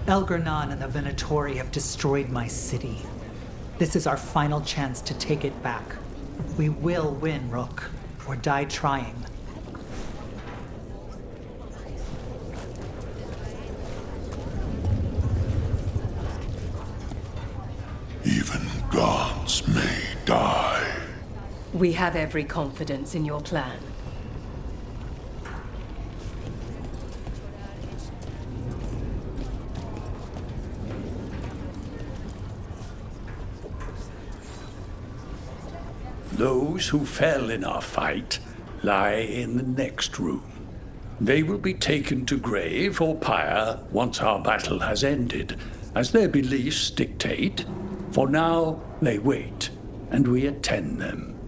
Elgar'nan and the Venatori have destroyed my city. This is our final chance to take it back. We will win, Rook, or die trying. Even gods may die. We have every confidence in your plan. Those who fell in our fight lie in the next room. They will be taken to grave or pyre once our battle has ended, as their beliefs dictate. For now, they wait, and we attend them.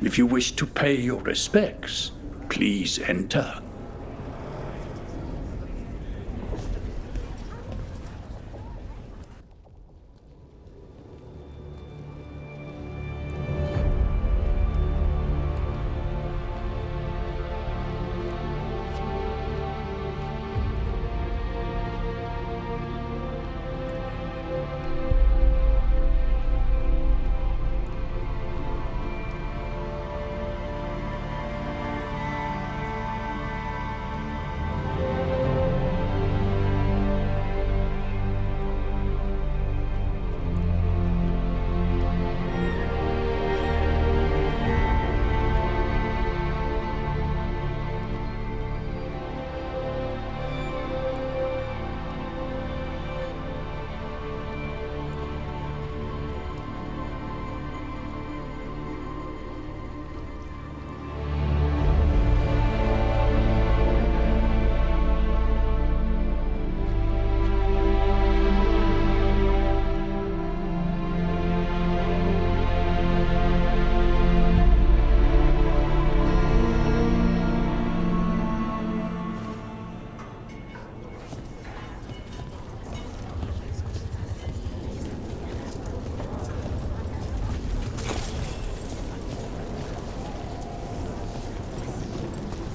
If you wish to pay your respects, please enter.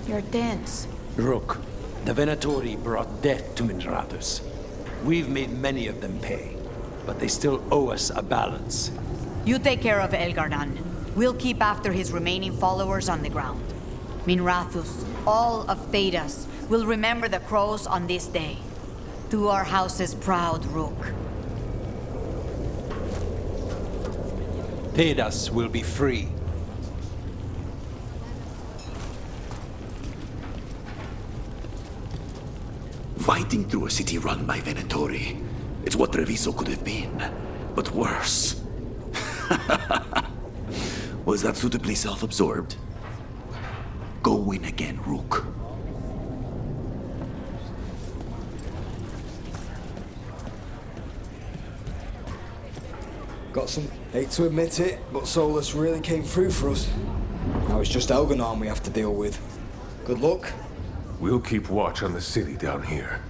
You're dense. Rook, the Venatori brought death to Minrathous. We've made many of them pay, but they still owe us a balance. You take care of Elgar'nan. We'll keep after his remaining followers on the ground. Minrathous, all of Thedas, will remember the crows on this day. Do our house's proud, Rook. Thedas will be free. Fighting through a city run by Venatori. It's what Treviso could have been, but worse. Was that suitably self-absorbed? Go win again, Rook. Got some, hate to admit it, but Solus really came through for us. Now it's just Elgar'nan we have to deal with. Good luck. We'll keep watch on the city down here.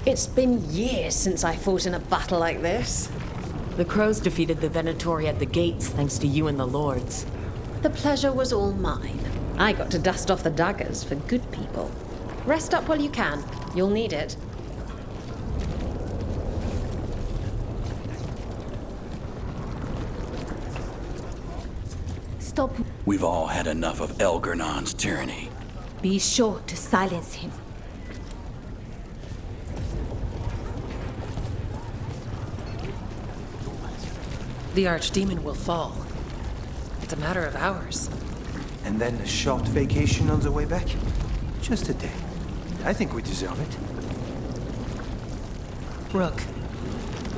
It's been years since I fought in a battle like this. The crows defeated the Venatori at the gates thanks to you and the lords. The pleasure was all mine. I got to dust off the daggers for good people. Rest up while you can. You'll need it. Stop. We've all had enough of Elgar'nan's tyranny. Be sure to silence him. The Archdemon will fall. It's a matter of hours. And then a short vacation on the way back? Just a day. I think we deserve it. Rook,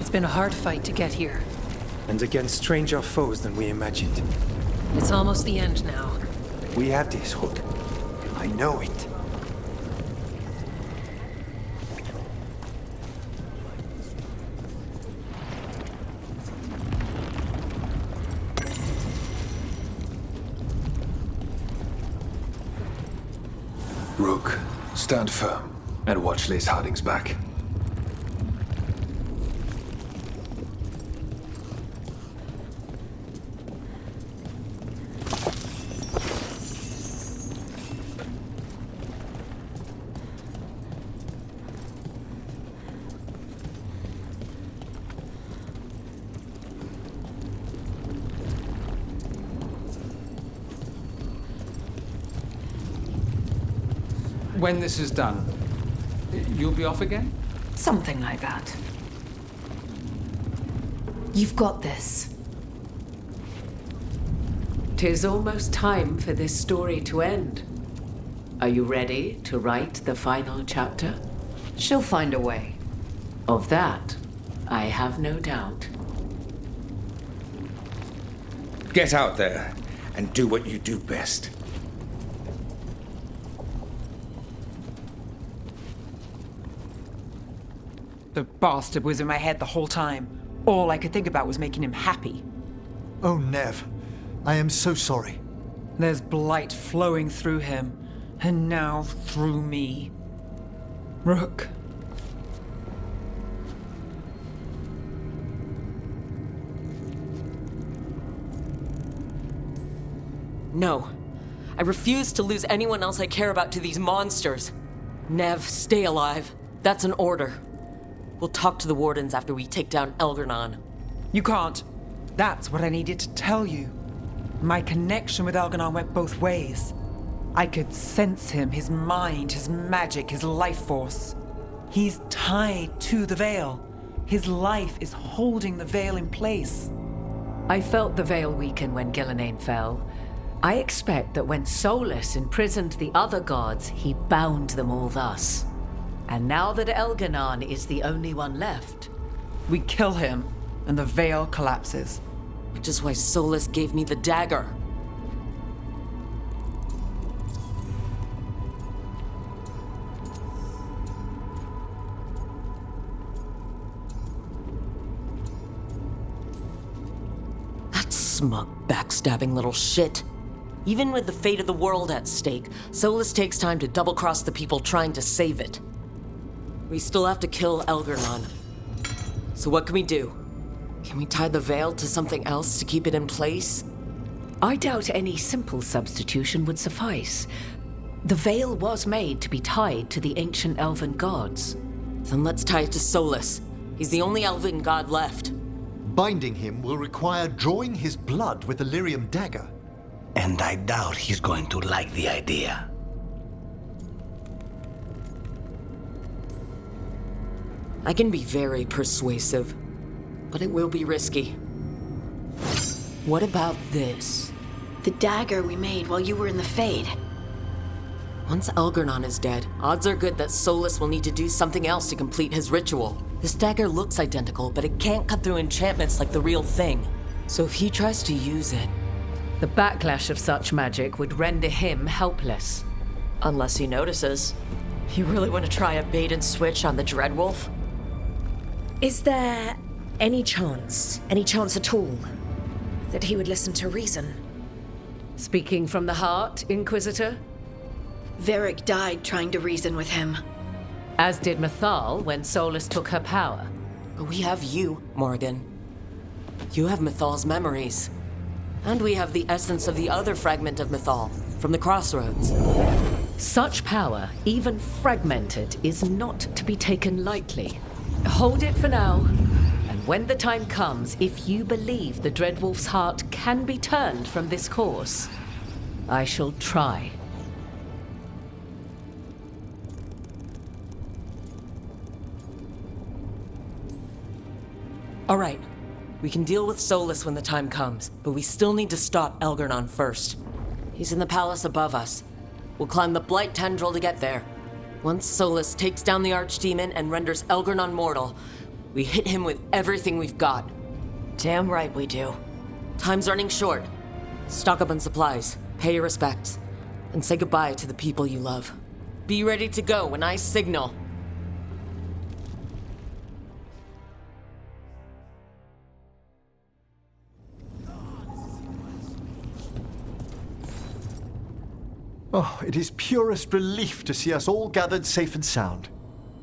it's been a hard fight to get here. And against stranger foes than we imagined. It's almost the end now. We have this, Rook. I know it. Rook, stand firm and watch Lace Harding's back. When this is done, you'll be off again? Something like that. You've got this. 'Tis almost time for this story to end. Are you ready to write the final chapter? She'll find a way. Of that, I have no doubt. Get out there and do what you do best. The bastard was in my head the whole time. All I could think about was making him happy. Oh, Nev. I am so sorry. There's blight flowing through him, and now through me. Rook. No. I refuse to lose anyone else I care about to these monsters. Nev, stay alive. That's an order. We'll talk to the Wardens after we take down Elgar'nan. You can't. That's what I needed to tell you. My connection with Elgar'nan went both ways. I could sense him, his mind, his magic, his life force. He's tied to the Veil. His life is holding the Veil in place. I felt the Veil weaken when Gillenane fell. I expect that when Solus imprisoned the other gods, he bound them all thus. And now that Elgar'nan is the only one left, we kill him, and the Veil collapses. Which is why Solus gave me the dagger. That smug, backstabbing little shit. Even with the fate of the world at stake, Solus takes time to double-cross the people trying to save it. We still have to kill Elgar'nan. So what can we do? Can we tie the Veil to something else to keep it in place? I doubt any simple substitution would suffice. The Veil was made to be tied to the ancient elven gods. Then let's tie it to Solus. He's the only elven god left. Binding him will require drawing his blood with the lyrium dagger. And I doubt he's going to like the idea. I can be very persuasive, but it will be risky. What about this? The dagger we made while you were in the Fade. Once Elgar'nan is dead, odds are good that Solus will need to do something else to complete his ritual. This dagger looks identical, but it can't cut through enchantments like the real thing. So if he tries to use it... The backlash of such magic would render him helpless. Unless he notices. You really want to try a bait and switch on the Dreadwolf? Is there any chance at all, that he would listen to reason? Speaking from the heart, Inquisitor? Varric died trying to reason with him. As did Mythal when Solus took her power. But we have you, Morgan. You have Mythal's memories. And we have the essence of the other fragment of Mythal, from the Crossroads. Such power, even fragmented, is not to be taken lightly. Hold it for now, and when the time comes, if you believe the Dreadwolf's heart can be turned from this course, I shall try. All right. We can deal with Solus when the time comes, but we still need to stop Elgar'nan first. He's in the palace above us. We'll climb the Blight Tendril to get there. Once Solus takes down the Archdemon and renders Elgar'nan mortal, we hit him with everything we've got. Damn right we do. Time's running short. Stock up on supplies, pay your respects, and say goodbye to the people you love. Be ready to go when I signal. Oh, it is purest relief to see us all gathered safe and sound.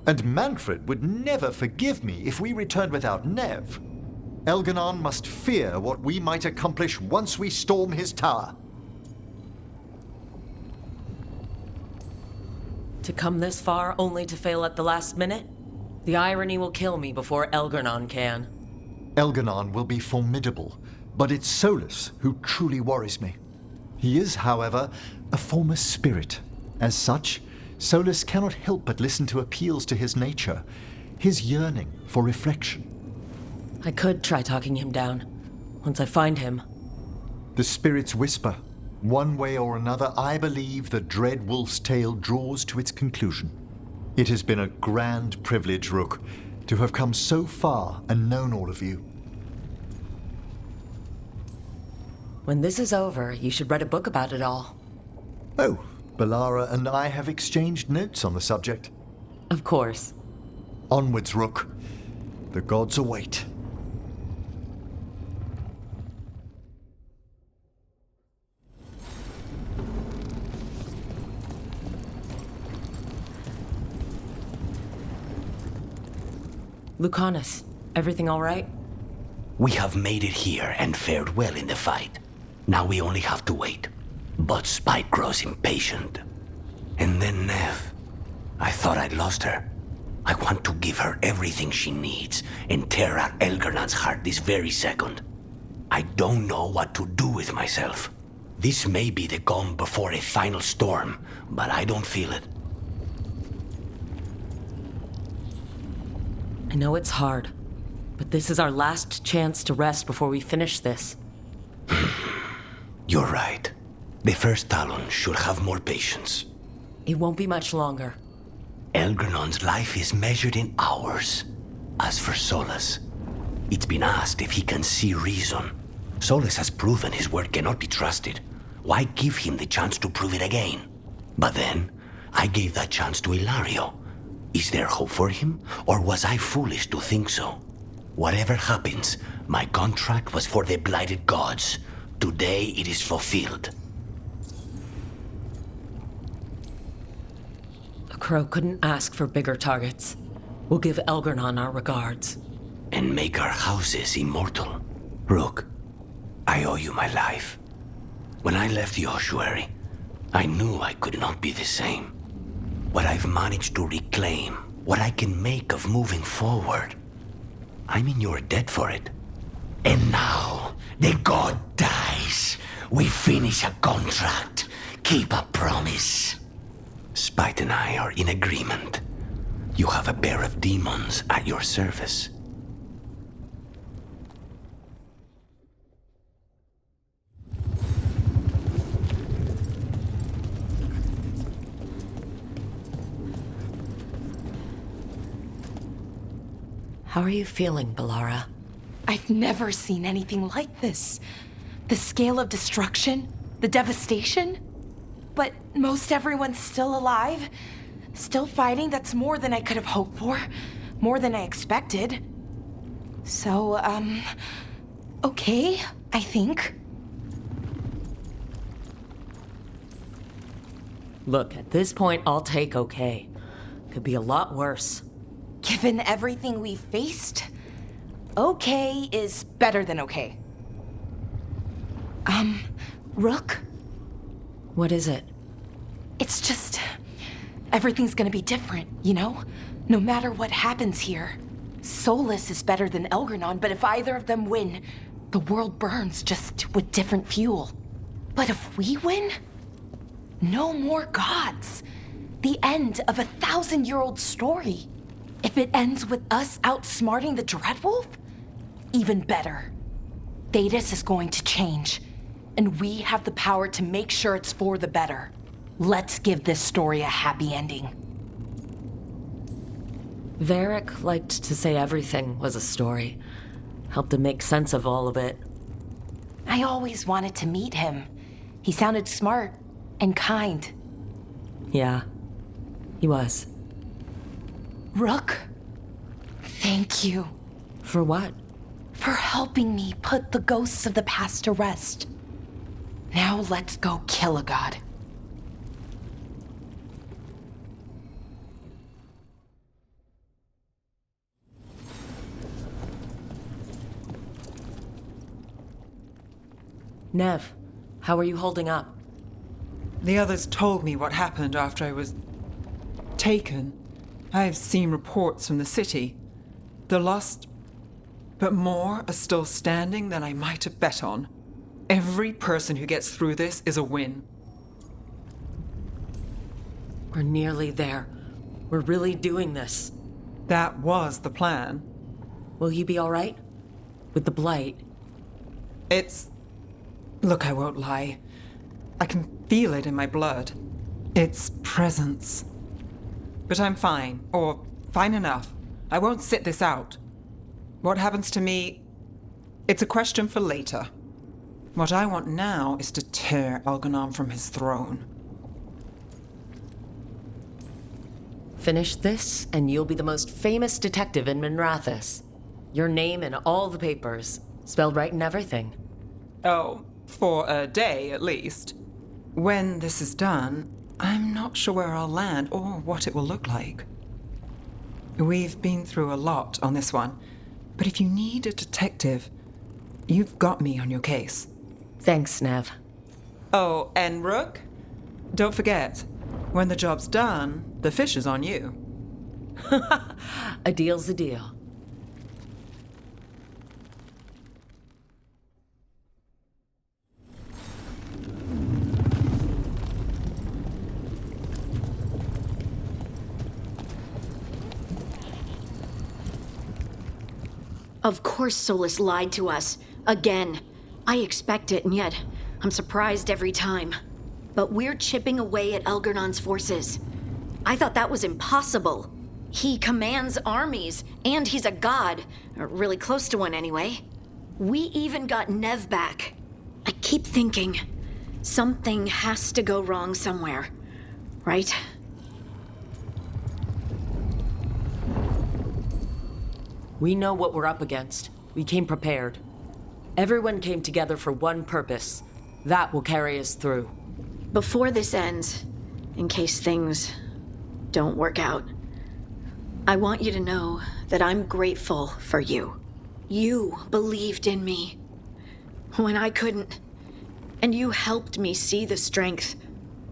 And Manfred would never forgive me if we returned without Nev. Elganon must fear what we might accomplish once we storm his tower. To come this far only to fail at the last minute? The irony will kill me before Elgarnon can. Elganon will be formidable, but it's Solus who truly worries me. He is, however, a former spirit. As such, Solus cannot help but listen to appeals to his nature, his yearning for reflection. I could try talking him down, once I find him. The spirits whisper. One way or another, I believe the dread wolf's tale draws to its conclusion. It has been a grand privilege, Rook, to have come so far and known all of you. When this is over, you should write a book about it all. Oh, Balara and I have exchanged notes on the subject. Of course. Onwards, Rook. The gods await. Lucanus, everything all right? We have made it here and fared well in the fight. Now we only have to wait. But Spike grows impatient. And then Nev. I thought I'd lost her. I want to give her everything she needs and tear out Elgarnon's heart this very second. I don't know what to do with myself. This may be the calm before a final storm, but I don't feel it. I know it's hard, but this is our last chance to rest before we finish this. You're right. The first Talon should have more patience. It won't be much longer. Elgarnon's life is measured in hours. As for Solus, it's been asked if he can see reason. Solus has proven his word cannot be trusted. Why give him the chance to prove it again? But then, I gave that chance to Ilario. Is there hope for him, or was I foolish to think so? Whatever happens, my contract was for the blighted gods. Today it is fulfilled. A crow couldn't ask for bigger targets. We'll give Elgarnon our regards. And make our houses immortal. Rook, I owe you my life. When I left the ossuary, I knew I could not be the same. What I've managed to reclaim, what I can make of moving forward. I'm in your debt for it. And now, the god dies. We finish a contract, keep a promise. Spite and I are in agreement. You have a pair of demons at your service. How are you feeling, Balara? I've never seen anything like this. The scale of destruction, the devastation. But most everyone's still alive, still fighting. That's more than I could have hoped for, more than I expected. So, okay, I think. Look, at this point, I'll take okay. Could be a lot worse. Given everything we've faced, okay is better than okay. Rook? What is it? It's just... everything's gonna be different, you know? No matter what happens here. Solus is better than Elgarnon, but if either of them win, the world burns just with different fuel. But if we win, no more gods. The end of a 1,000-year-old story. If it ends with us outsmarting the Dreadwolf, even better. Thedas is going to change, and we have the power to make sure it's for the better. Let's give this story a happy ending. Varric liked to say everything was a story. Helped to make sense of all of it. I always wanted to meet him. He sounded smart and kind. Yeah, he was. Rook, thank you. For what? For helping me put the ghosts of the past to rest. Now let's go kill a god. Nev, how are you holding up? The others told me what happened after I was taken. I've seen reports from the city. They're lost, but more are still standing than I might have bet on. Every person who gets through this is a win. We're nearly there. We're really doing this. That was the plan. Will you be all right? With the blight? Look, I won't lie. I can feel it in my blood. Its presence. But I'm fine, or fine enough. I won't sit this out. What happens to me, it's a question for later. What I want now is to tear Algernon from his throne. Finish this, and you'll be the most famous detective in Minrathous. Your name in all the papers, spelled right in everything. Oh, for a day at least. When this is done, I'm not sure where I'll land or what it will look like. We've been through a lot on this one, but if you need a detective, you've got me on your case. Thanks, Nev. Oh, and Rook? Don't forget, when the job's done, the fish is on you. A deal's a deal. Of course Solus lied to us. Again. I expect it, and yet I'm surprised every time. But we're chipping away at Elgernon's forces. I thought that was impossible. He commands armies, and he's a god. Or really close to one, anyway. We even got Nev back. I keep thinking, something has to go wrong somewhere. Right? We know what we're up against. We came prepared. Everyone came together for one purpose. That will carry us through. Before this ends, in case things don't work out, I want you to know that I'm grateful for you. You believed in me when I couldn't, and you helped me see the strength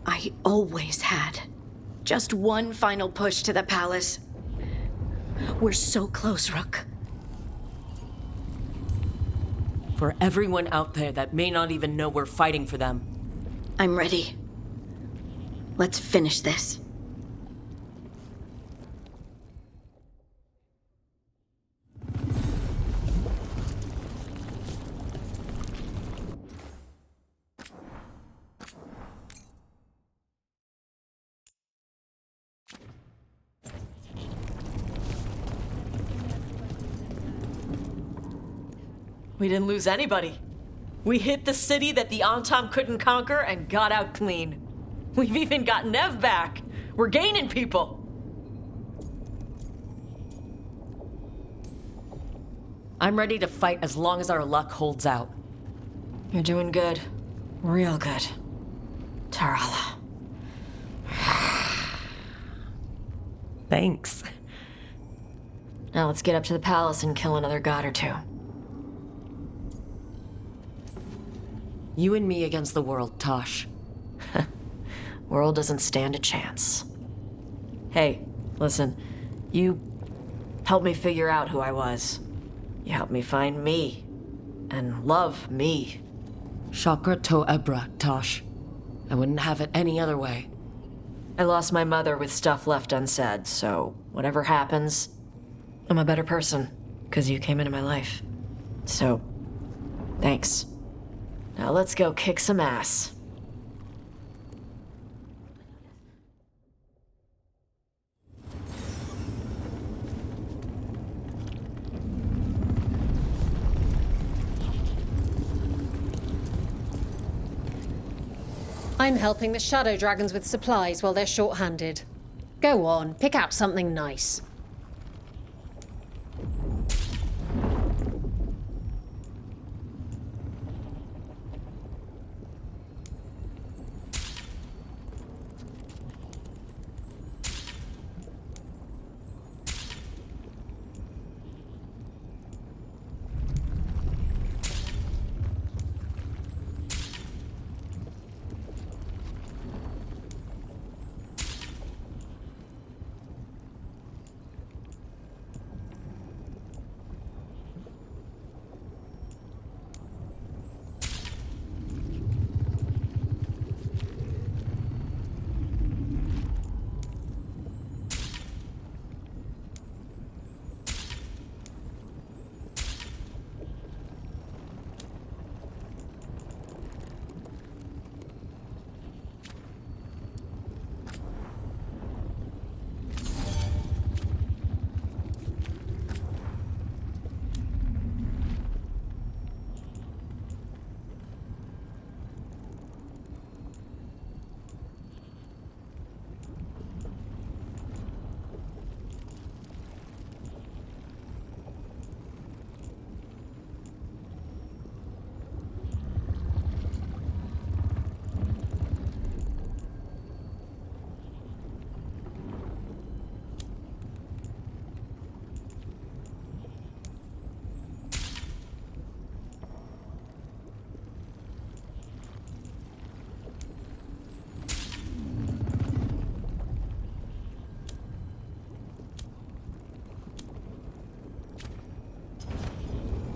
I always had. Just one final push to the palace. We're so close, Rook. For everyone out there that may not even know we're fighting for them. I'm ready. Let's finish this. We didn't lose anybody. We hit the city that the Antam couldn't conquer and got out clean. We've even got Nev back. We're gaining people. I'm ready to fight as long as our luck holds out. You're doing good. Real good. Tarala. Thanks. Now let's get up to the palace and kill another god or two. You and me against the world, Tosh. World doesn't stand a chance. Hey, listen. You helped me figure out who I was. You helped me find me. And love me. Chakra to Ebra, Tosh. I wouldn't have it any other way. I lost my mother with stuff left unsaid, so whatever happens, I'm a better person, because you came into my life. So, thanks. Now let's go kick some ass. I'm helping the Shadow Dragons with supplies while they're short-handed. Go on, pick out something nice.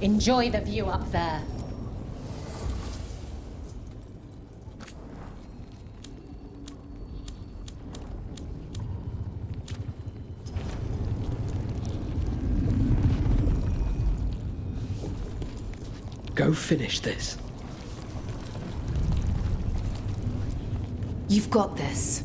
Enjoy the view up there. Go finish this. You've got this.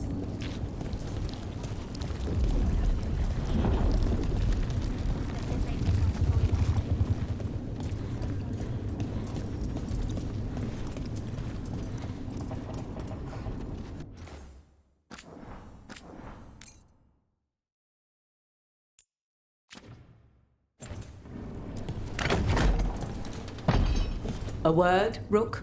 A word, Rook?